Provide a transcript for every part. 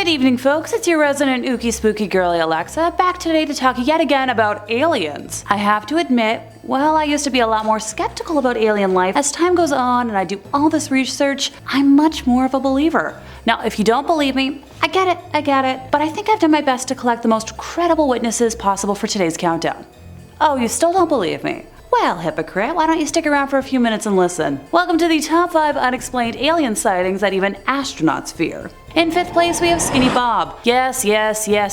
Good evening, folks. It's your resident ooky spooky girly Alexa, back today to talk yet again about aliens. I have to admit, well, I used to be a lot more skeptical about alien life. As time goes on and I do all this research, I'm much more of a believer. Now, if you don't believe me, I get it, but I think I've done my best to collect the most credible witnesses possible for today's countdown. Oh, you still don't believe me? Well, hypocrite, why don't you stick around for a few minutes and listen? Welcome to the top 5 unexplained alien sightings that even astronauts fear. In 5th place, we have Skinny Bob. Yes,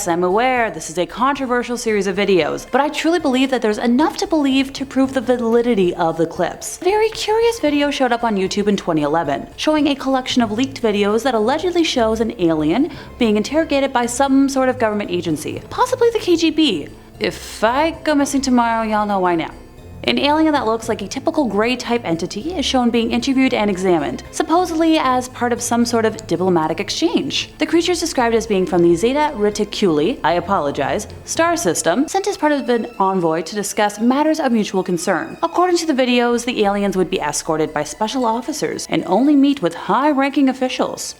I'm aware this is a controversial series of videos, but I truly believe that there's enough to believe to prove the validity of the clips. A very curious video showed up on YouTube in 2011, showing a collection of leaked videos that allegedly shows an alien being interrogated by some sort of government agency, possibly the KGB. If I go missing tomorrow, y'all know why now. An alien that looks like a typical gray-type entity is shown being interviewed and examined, supposedly as part of some sort of diplomatic exchange. The creature is described as being from the Zeta Reticuli, star system, sent as part of an envoy to discuss matters of mutual concern. According to the videos, the aliens would be escorted by special officers and only meet with high-ranking officials.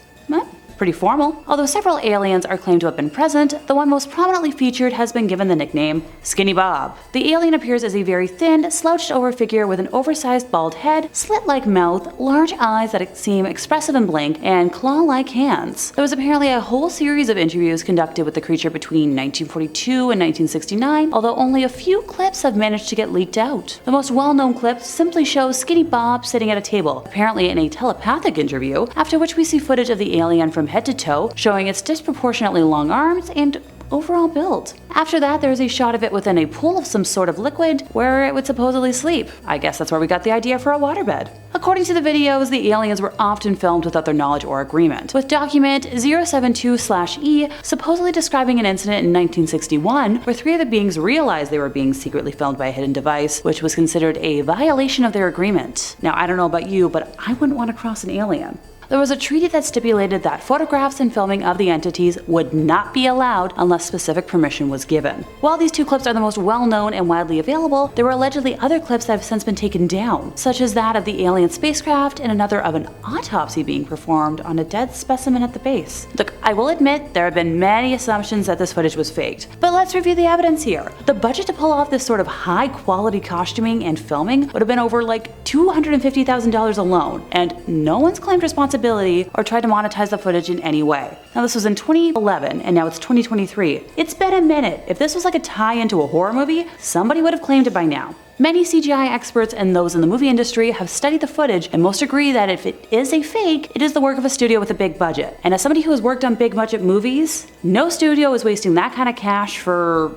Pretty formal. Although several aliens are claimed to have been present, the one most prominently featured has been given the nickname Skinny Bob. The alien appears as a very thin, slouched-over figure with an oversized bald head, slit-like mouth, large eyes that seem expressive and blank, and claw-like hands. There was apparently a whole series of interviews conducted with the creature between 1942 and 1969, although only a few clips have managed to get leaked out. The most well-known clip simply shows Skinny Bob sitting at a table, apparently in a telepathic interview, after which we see footage of the alien from head to toe, showing its disproportionately long arms and overall build. After that, there is a shot of it within a pool of some sort of liquid where it would supposedly sleep. I guess that's where we got the idea for a waterbed. According to the videos, the aliens were often filmed without their knowledge or agreement, with document 072/E supposedly describing an incident in 1961 where 3 of the beings realized they were being secretly filmed by a hidden device, which was considered a violation of their agreement. Now, I don't know about you, but I wouldn't want to cross an alien. There was a treaty that stipulated that photographs and filming of the entities would not be allowed unless specific permission was given. While these 2 clips are the most well-known and widely available, there were allegedly other clips that have since been taken down, such as that of the alien spacecraft and another of an autopsy being performed on a dead specimen at the base. Look, I will admit there have been many assumptions that this footage was faked, but let's review the evidence here. The budget to pull off this sort of high-quality costuming and filming would have been over like $250,000 alone, and no one's claimed responsibility or tried to monetize the footage in any way. Now, this was in 2011 and now it's 2023. It's been a minute. If this was like a tie-in to a horror movie, somebody would have claimed it by now. Many CGI experts and those in the movie industry have studied the footage, and most agree that if it is a fake, it is the work of a studio with a big budget. And as somebody who has worked on big budget movies, no studio is wasting that kind of cash for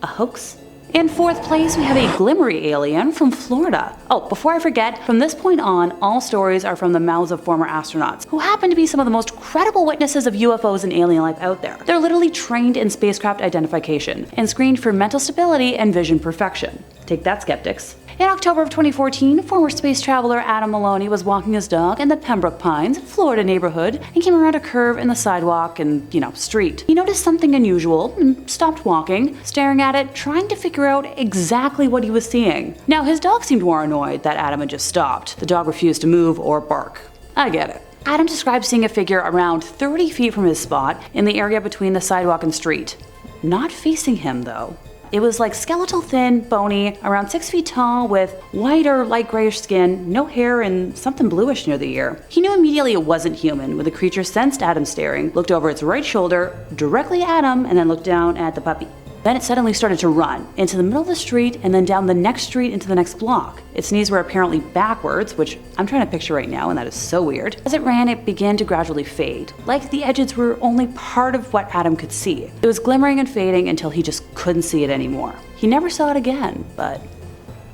a hoax. In 4th place, we have a glimmery alien from Florida. Oh, before I forget, from this point on, all stories are from the mouths of former astronauts, who happen to be some of the most credible witnesses of UFOs and alien life out there. They're literally trained in spacecraft identification and screened for mental stability and vision perfection. Take that, skeptics. In October of 2014, former space traveler Adam Maloney was walking his dog in the Pembroke Pines, Florida neighborhood, and came around a curve in the sidewalk and, street. He noticed something unusual and stopped walking, staring at it, trying to figure out exactly what he was seeing. Now, his dog seemed more annoyed that Adam had just stopped. The dog refused to move or bark. I get it. Adam described seeing a figure around 30 feet from his spot in the area between the sidewalk and street. Not facing him, though. It was like skeletal thin, bony, around 6 feet tall with white or light grayish skin, no hair, and something bluish near the ear. He knew immediately it wasn't human when the creature sensed Adam staring, looked over its right shoulder, directly at him, and then looked down at the puppy. Then it suddenly started to run into the middle of the street and then down the next street into the next block. Its knees were apparently backwards, which I'm trying to picture right now, and that is so weird. As it ran, it began to gradually fade, like the edges were only part of what Adam could see. It was glimmering and fading until he just couldn't see it anymore. He never saw it again, but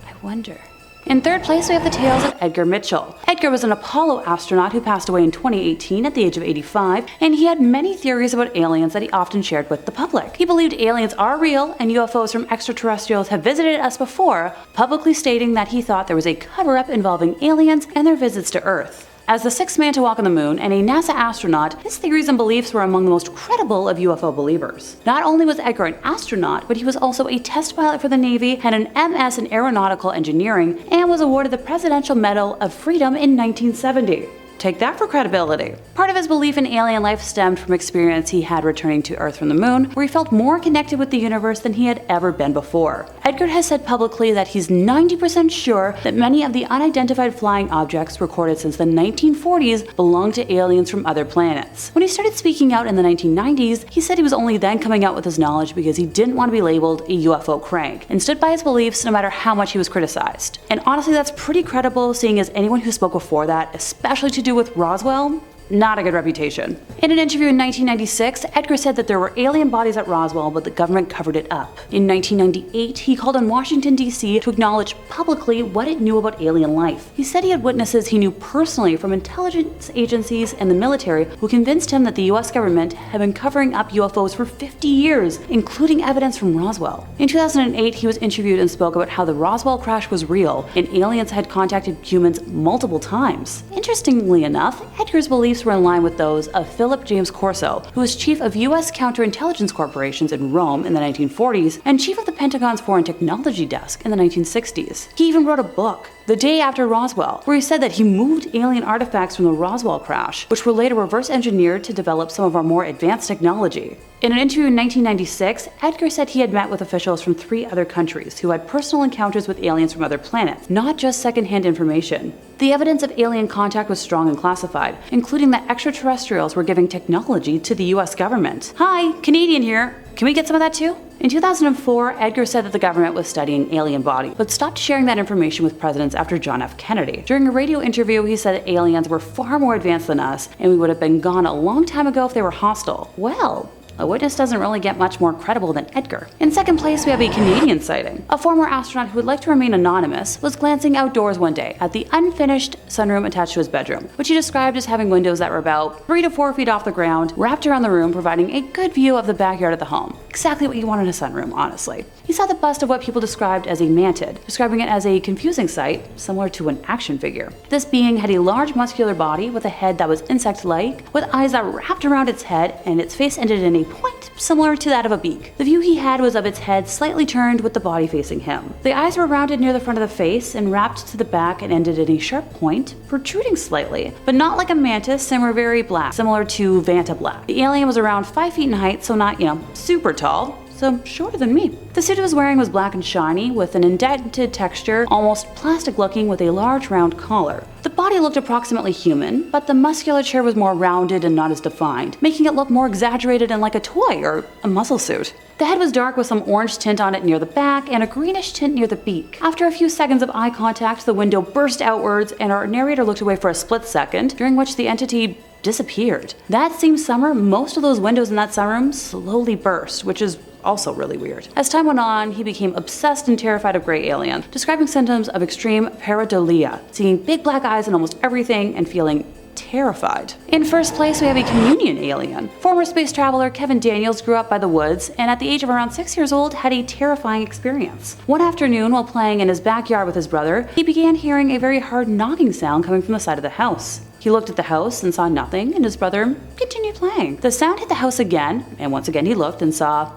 I wonder. In 3rd place, we have the tales of Edgar Mitchel. Edgar was an Apollo astronaut who passed away in 2018 at the age of 85, and he had many theories about aliens that he often shared with the public. He believed aliens are real and UFOs from extraterrestrials have visited us before, publicly stating that he thought there was a cover-up involving aliens and their visits to Earth. As the 6th man to walk on the moon and a NASA astronaut, his theories and beliefs were among the most credible of UFO believers. Not only was Edgar an astronaut, but he was also a test pilot for the Navy, had an MS in aeronautical engineering, and was awarded the Presidential Medal of Freedom in 1970. Take that for credibility. Part of his belief in alien life stemmed from experience he had returning to Earth from the moon, where he felt more connected with the universe than he had ever been before. Edgar has said publicly that he's 90% sure that many of the unidentified flying objects recorded since the 1940s belong to aliens from other planets. When he started speaking out in the 1990s, he said he was only then coming out with his knowledge because he didn't want to be labeled a UFO crank, and stood by his beliefs no matter how much he was criticized. And honestly, that's pretty credible, seeing as anyone who spoke before that, especially to do with Roswell, not a good reputation. In an interview in 1996, Edgar said that there were alien bodies at Roswell, but the government covered it up. In 1998, he called on Washington, D.C. to acknowledge publicly what it knew about alien life. He said he had witnesses he knew personally from intelligence agencies and the military who convinced him that the US government had been covering up UFOs for 50 years, including evidence from Roswell. In 2008, he was interviewed and spoke about how the Roswell crash was real and aliens had contacted humans multiple times. Interestingly enough, Edgar's beliefs were in line with those of Philip James Corso, who was chief of U.S. counterintelligence corporations in Rome in the 1940s and chief of the Pentagon's Foreign Technology Desk in the 1960s. He even wrote a book, The Day After Roswell, where he said that he moved alien artifacts from the Roswell crash, which were later reverse engineered to develop some of our more advanced technology. In an interview in 1996, Edgar said he had met with officials from 3 other countries who had personal encounters with aliens from other planets, not just secondhand information. The evidence of alien contact was strong and classified, including that extraterrestrials were giving technology to the US government. Hi, Canadian here. Can we get some of that too? In 2004, Edgar said that the government was studying alien bodies, but stopped sharing that information with presidents after John F. Kennedy. During a radio interview, he said that aliens were far more advanced than us, and we would have been gone a long time ago if they were hostile. Well, a witness doesn't really get much more credible than Edgar. In second place, we have a Canadian sighting. A former astronaut who would like to remain anonymous was glancing outdoors one day at the unfinished sunroom attached to his bedroom, which he described as having windows that were about 3 to 4 feet off the ground, wrapped around the room, providing a good view of the backyard of the home. Exactly what you want in a sunroom, honestly. He saw the bust of what people described as a mantid, describing it as a confusing sight, similar to an action figure. This being had a large muscular body with a head that was insect-like, with eyes that wrapped around its head, and its face ended in a point similar to that of a beak. The view he had was of its head slightly turned with the body facing him. The eyes were rounded near the front of the face and wrapped to the back and ended in a sharp point, protruding slightly, but not like a mantis, and were very black, similar to Vanta Black. The alien was around 5 feet in height, so not, super tall, so shorter than me. The suit he was wearing was black and shiny, with an indented texture, almost plastic looking, with a large round collar. The body looked approximately human, but the musculature was more rounded and not as defined, making it look more exaggerated and like a toy or a muscle suit. The head was dark with some orange tint on it near the back and a greenish tint near the beak. After a few seconds of eye contact, the window burst outwards and our narrator looked away for a split second, during which the entity disappeared. That same summer, most of those windows in that sunroom slowly burst, which is also really weird. As time went on, he became obsessed and terrified of gray aliens, describing symptoms of extreme pareidolia, seeing big black eyes in almost everything and feeling terrified. In first place, we have a communion alien. Former space traveler Kevin Daniels grew up by the woods and at the age of around 6 years old had a terrifying experience. One afternoon, while playing in his backyard with his brother, he began hearing a very hard knocking sound coming from the side of the house. He looked at the house and saw nothing, and his brother continued playing. The sound hit the house again, and once again he looked and saw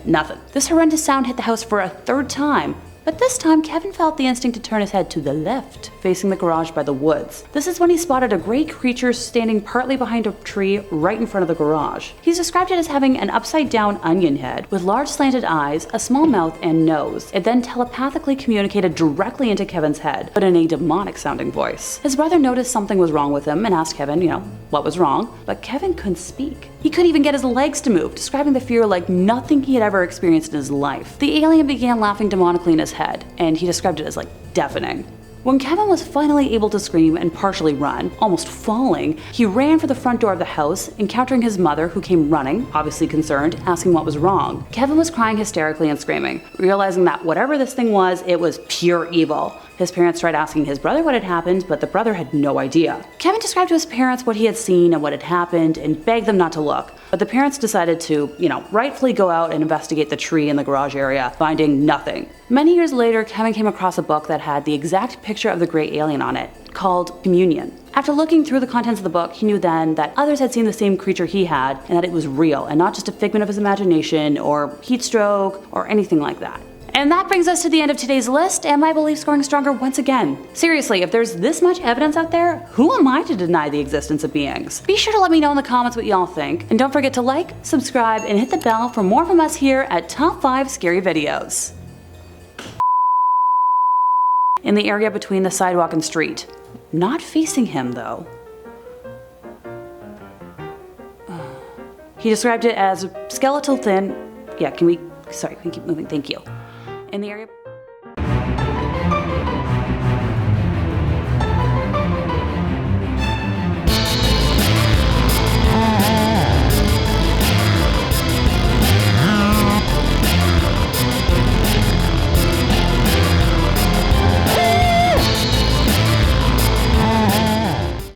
nothing. This horrendous sound hit the house for a 3rd time, but this time Kevin felt the instinct to turn his head to the left, facing the garage by the woods. This is when he spotted a gray creature standing partly behind a tree right in front of the garage. He's described it as having an upside-down onion head with large slanted eyes, a small mouth, and nose. It then telepathically communicated directly into Kevin's head, but in a demonic-sounding voice. His brother noticed something was wrong with him and asked Kevin, what was wrong, but Kevin couldn't speak. He couldn't even get his legs to move, describing the fear like nothing he had ever experienced in his life. The alien began laughing demonically in his head, and he described it as deafening. When Kevin was finally able to scream and partially run, almost falling, he ran for the front door of the house, encountering his mother, who came running, obviously concerned, asking what was wrong. Kevin was crying hysterically and screaming, realizing that whatever this thing was, it was pure evil. His parents tried asking his brother what had happened, but the brother had no idea. Kevin described to his parents what he had seen and what had happened and begged them not to look, but the parents decided to, rightfully go out and investigate the tree in the garage area, finding nothing. Many years later, Kevin came across a book that had the exact picture of the gray alien on it, called Communion. After looking through the contents of the book, he knew then that others had seen the same creature he had, and that it was real, and not just a figment of his imagination, or heat stroke, or anything like that. And that brings us to the end of today's list, and my beliefs growing stronger once again. Seriously, if there's this much evidence out there, who am I to deny the existence of beings? Be sure to let me know in the comments what y'all think, and don't forget to like, subscribe, and hit the bell for more from us here at Top 5 Scary Videos. In the area between the sidewalk and street. Not facing him, though. He described it as skeletal thin. Yeah, can we keep moving? Thank you. In the area.